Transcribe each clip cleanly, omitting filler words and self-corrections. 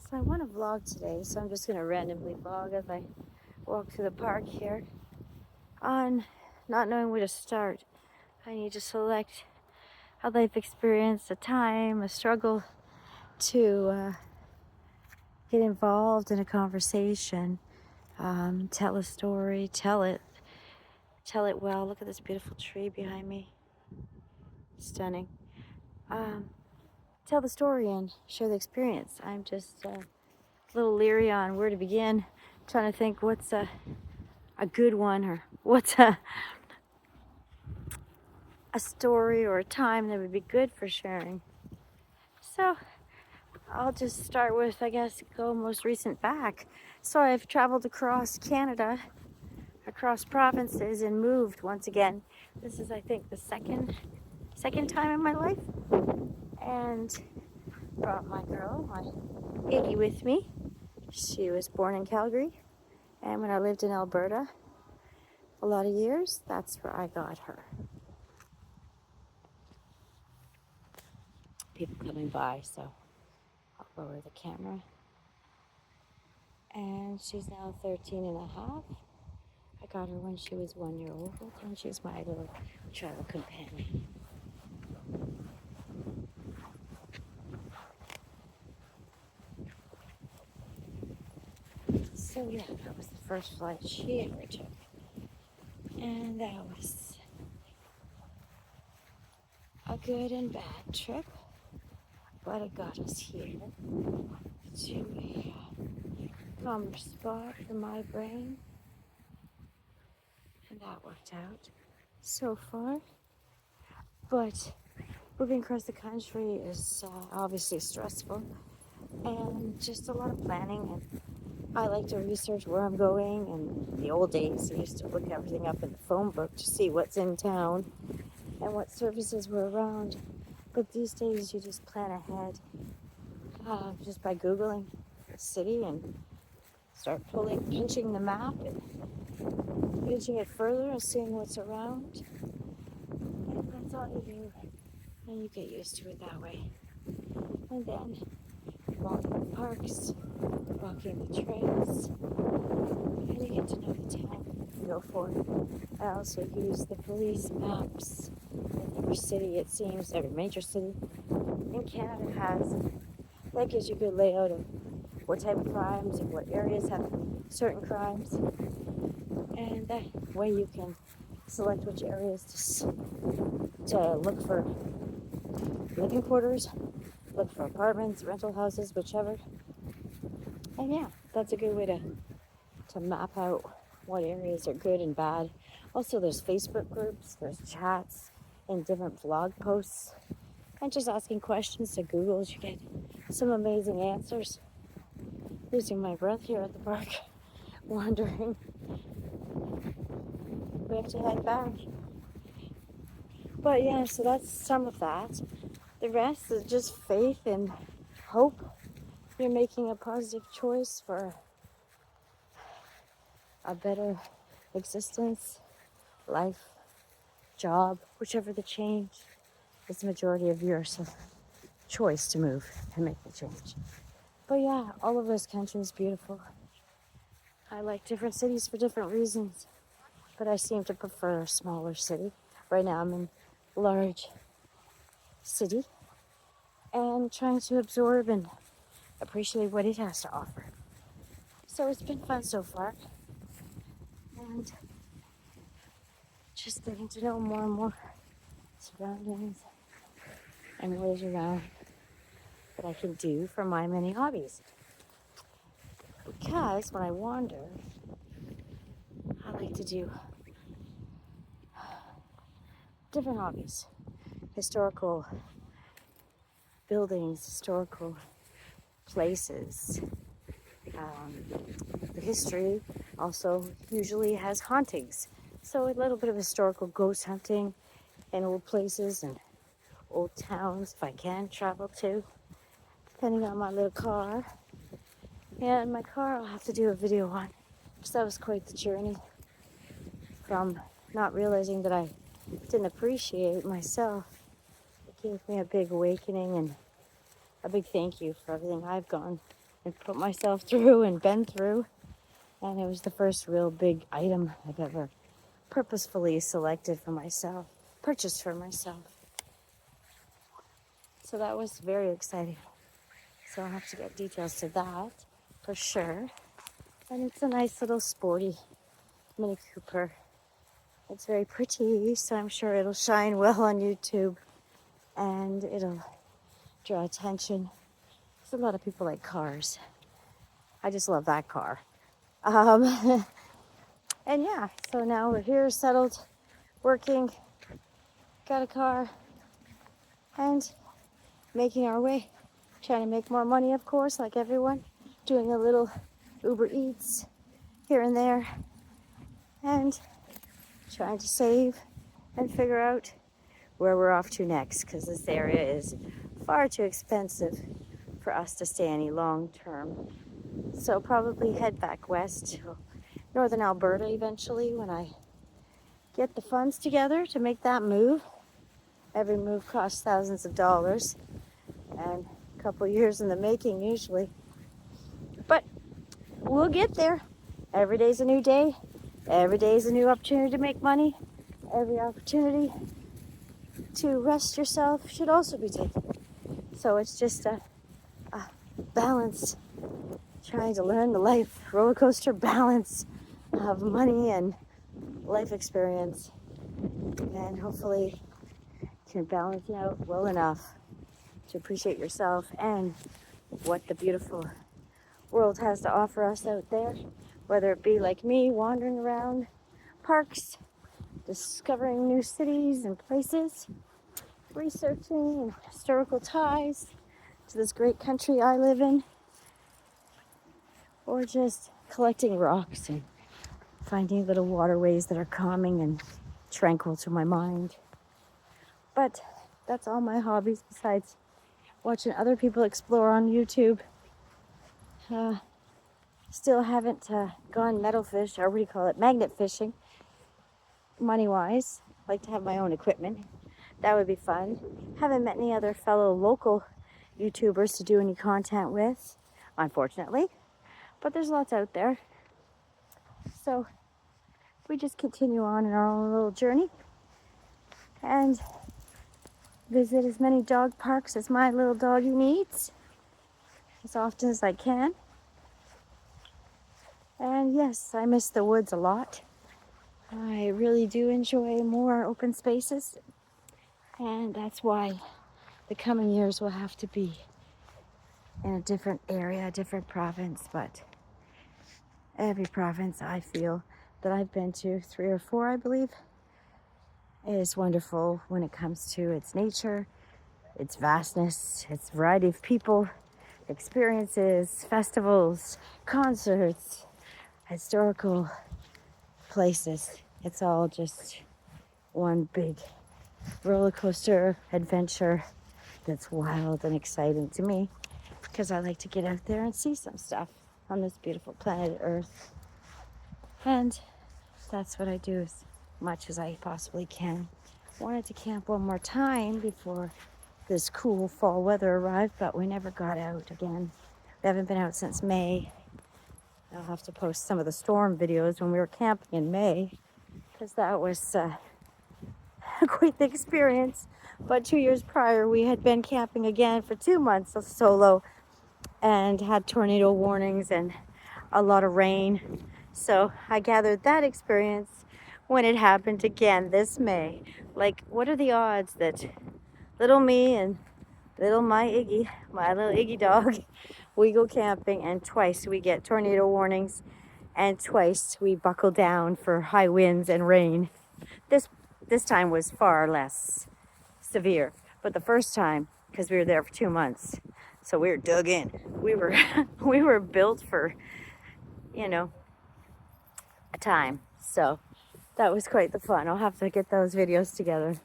So I want to vlog today, so I'm just going to randomly vlog as I walk through the park here. On not knowing where to start, I need to select a life experience, a time, a struggle to get involved in a conversation, tell a story, tell it well. Look at this beautiful tree behind me, stunning. Tell the story and share the experience. I'm just a little leery on where to begin, trying to think what's a good one, or what's a story or a time that would be good for sharing. So I'll just start with, I guess, go most recent back. So I've traveled across Canada, across provinces, and moved once again. This is, I think, the second time in my life, and brought my girl, my Iggy, with me. She was born in Calgary, and when I lived in Alberta a lot of years, that's where I got her. People coming by, so I'll lower the camera. And she's now 13 and a half. I got her when she was 1 year old, and she's my little travel companion. So yeah, that was the first flight she ever took. And that was a good and bad trip, but it got us here to a calmer spot for my brain, and that worked out so far. But moving across the country is obviously stressful, and just a lot of planning. And I like to research where I'm going. And in the old days, I used to look everything up in the phone book to see what's in town and what services were around. But these days, you just plan ahead just by Googling the city and start pinching the map and pinching it further and seeing what's around. And that's all you do. And you get used to it that way. And then walking the parks, walking the trails, and you get to know the town you go for. I also use the police maps. In every city, it seems, every major city in Canada has. That gives you a good layout of what type of crimes and what areas have certain crimes. And that way you can select which areas to look for living quarters, look for apartments, rental houses, whichever. And yeah, that's a good way to map out what areas are good and bad. Also, there's Facebook groups, there's chats, and different blog posts. And just asking questions to Google, you get some amazing answers. Losing my breath here at the park, wondering. We have to head back. But yeah, so that's some of that. The rest is just faith and hope. You're making a positive choice for a better existence, life, job, whichever the change is, the majority of your choice to move and make the change. But yeah, all of this country is beautiful. I like different cities for different reasons, but I seem to prefer a smaller city. Right now I'm in a large city and trying to absorb and appreciate what it has to offer. So it's been fun so far, and just getting to know more and more surroundings and what is around that I can do for my many hobbies. Because when I wander, I like to do different hobbies. Historical buildings, historical places. The history also usually has hauntings. So a little bit of historical ghost hunting in old places and old towns, if I can travel to, depending on my little car. And my car I'll have to do a video on, because that was quite the journey from not realizing that I didn't appreciate myself. It gave me a big awakening and a big thank you for everything I've gone and put myself through and been through. And it was the first real big item I've ever purposefully selected for myself, purchased for myself. So that was very exciting. So I'll have to get details to that for sure. And it's a nice little sporty Mini Cooper. It's very pretty, so I'm sure it'll shine well on YouTube and it'll draw attention. There's a lot of people like cars. I just love that car. And yeah, so now we're here, settled, working, got a car, and making our way. Trying to make more money, of course, like everyone. Doing a little Uber Eats here and there. And trying to save and figure out where we're off to next, because this area is far too expensive for us to stay any long term. So probably head back west to northern Alberta eventually when I get the funds together to make that move. Every move costs thousands of dollars and a couple years in the making usually. But we'll get there. Every day's a new day. Every day's a new opportunity to make money. Every opportunity to rest yourself should also be taken. So it's just a balance, trying to learn the life roller coaster balance of money and life experience, and hopefully can balance it out well enough to appreciate yourself and what the beautiful world has to offer us out there, whether it be like me wandering around parks, discovering new cities and places, researching historical ties to this great country I live in, or just collecting rocks and finding little waterways that are calming and tranquil to my mind. But that's all my hobbies besides watching other people explore on YouTube. Still haven't gone metal fish, or what do you call it, magnet fishing, money-wise. Like to have my own equipment. That would be fun. Haven't met any other fellow local YouTubers to do any content with, unfortunately. But there's lots out there. So we just continue on in our own little journey and visit as many dog parks as my little doggy needs as often as I can. And yes, I miss the woods a lot. I really do enjoy more open spaces, and that's why the coming years will have to be in a different area, a different province. But every province I feel that I've been to, 3 or 4 I believe, is wonderful when it comes to its nature, its vastness, its variety of people, experiences, festivals, concerts, historical places. It's all just one big roller coaster adventure that's wild and exciting to me, because I like to get out there and see some stuff on this beautiful planet Earth. And that's what I do as much as I possibly can. Wanted to camp one more time before this cool fall weather arrived, but we never got out again. We haven't been out since May. I'll have to post some of the storm videos when we were camping in May, because that was quite the experience. But 2 years prior, we had been camping again for 2 months solo and had tornado warnings and a lot of rain. So I gathered that experience when it happened again this May. Like, what are the odds that little me and little my Iggy, my little Iggy dog, we go camping and twice we get tornado warnings and twice we buckle down for high winds and rain. This time was far less severe, but the first time, because we were there for 2 months, so we were dug in. We were built for, a time. So that was quite the fun. I'll have to get those videos together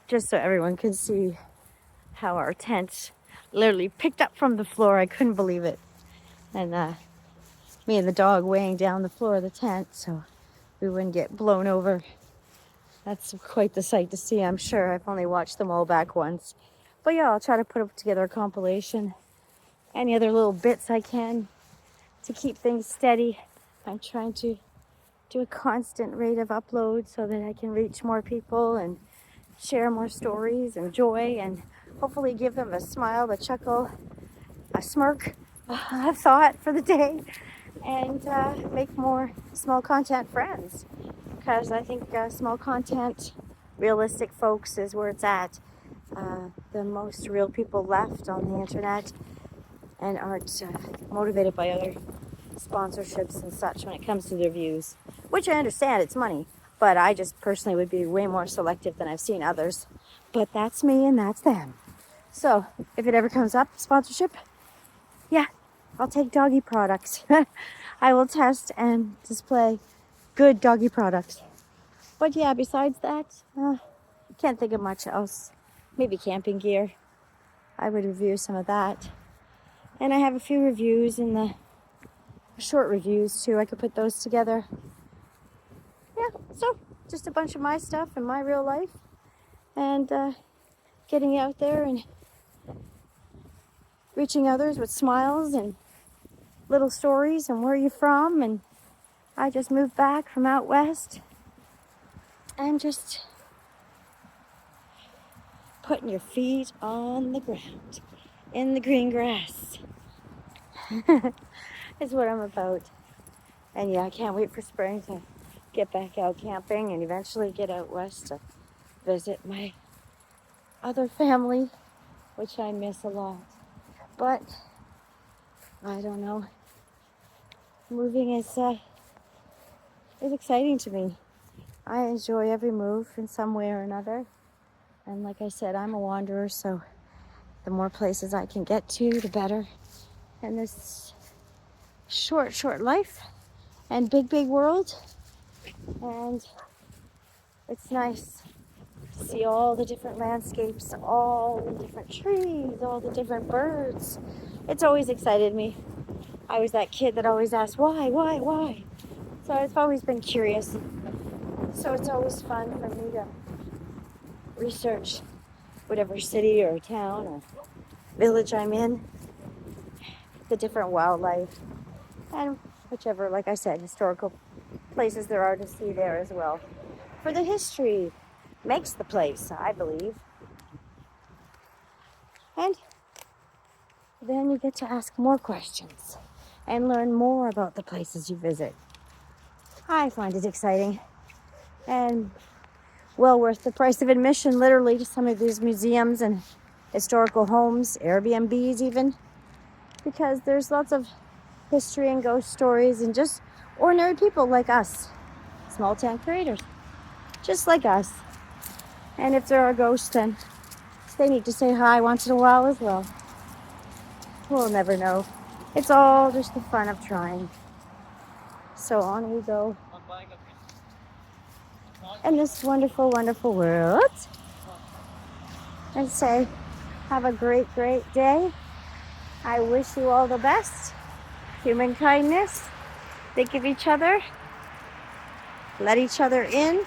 just so everyone can see how our tent literally picked up from the floor. I couldn't believe it. And me and the dog weighing down the floor of the tent so we wouldn't get blown over. That's quite the sight to see, I'm sure. I've only watched them all back once. But yeah, I'll try to put together a compilation any other little bits I can to keep things steady. I'm trying to do a constant rate of upload so that I can reach more people and share more stories and joy, and hopefully give them a smile, a chuckle, a smirk, a thought for the day, and make more small content friends. Because I think small content, realistic folks is where it's at. The most real people left on the internet and aren't motivated by other sponsorships and such when it comes to their views, which I understand, it's money, but I just personally would be way more selective than I've seen others. But that's me and that's them. So if it ever comes up, sponsorship, yeah, I'll take doggy products. I will test and display good doggy products. But yeah, besides that, can't think of much else. Maybe camping gear. I would review some of that. And I have a few reviews in the short reviews too. I could put those together. Yeah, so just a bunch of my stuff and my real life, and getting out there and reaching others with smiles and little stories and where you're from. And I just moved back from out west, and just putting your feet on the ground in the green grass is what I'm about. And yeah, I can't wait for spring to get back out camping and eventually get out west to visit my other family, which I miss a lot. But I don't know. Moving is exciting to me. I enjoy every move in some way or another. And like I said, I'm a wanderer, so the more places I can get to, the better. And this short life and big world. And it's nice to see all the different landscapes, all the different trees, all the different birds. It's always excited me. I was that kid that always asked, why? So I've always been curious. So it's always fun for me to research whatever city or town or village I'm in, the different wildlife, and whichever, like I said, historical places there are to see there as well. For the history makes the place, I believe. And then you get to ask more questions and learn more about the places you visit. I find it exciting and well worth the price of admission, literally, to some of these museums and historical homes, Airbnbs even, because there's lots of history and ghost stories and just ordinary people like us, small town creators, just like us. And if there are ghosts, then they need to say hi once in a while as well. We'll never know. It's all just the fun of trying. So on we go in this wonderful world, and say, have a great day. I wish you all the best. Human kindness. Think of each other. Let each other in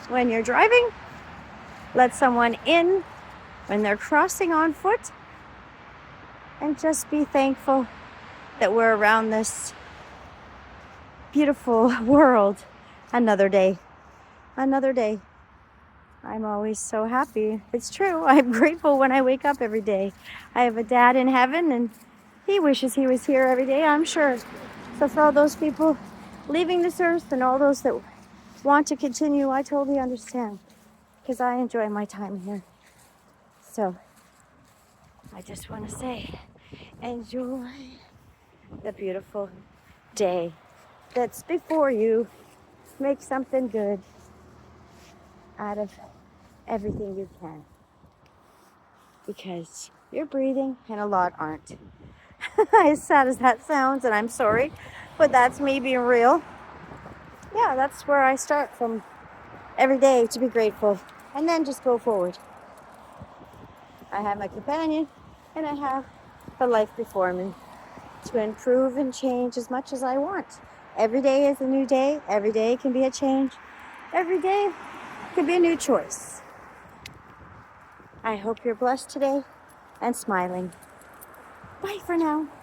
when you're driving. Let someone in when they're crossing on foot. And just be thankful that we're around this beautiful world another day. I'm always so happy. It's true. I'm grateful when I wake up every day. I have a dad in heaven, and he wishes he was here every day, I'm sure. So for all those people leaving this earth and all those that want to continue, I totally understand, because I enjoy my time here. So I just want to say, enjoy the beautiful day that's before you. Make something good out of everything you can, because you're breathing and a lot aren't. As sad as that sounds, and I'm sorry, but that's me being real. Yeah, that's where I start from every day, to be grateful, and then just go forward. I have my companion, and I have the life before me to improve and change as much as I want. Every day is a new day. Every day can be a change. Every day could be a new choice. I hope you're blessed today and smiling. Bye for now.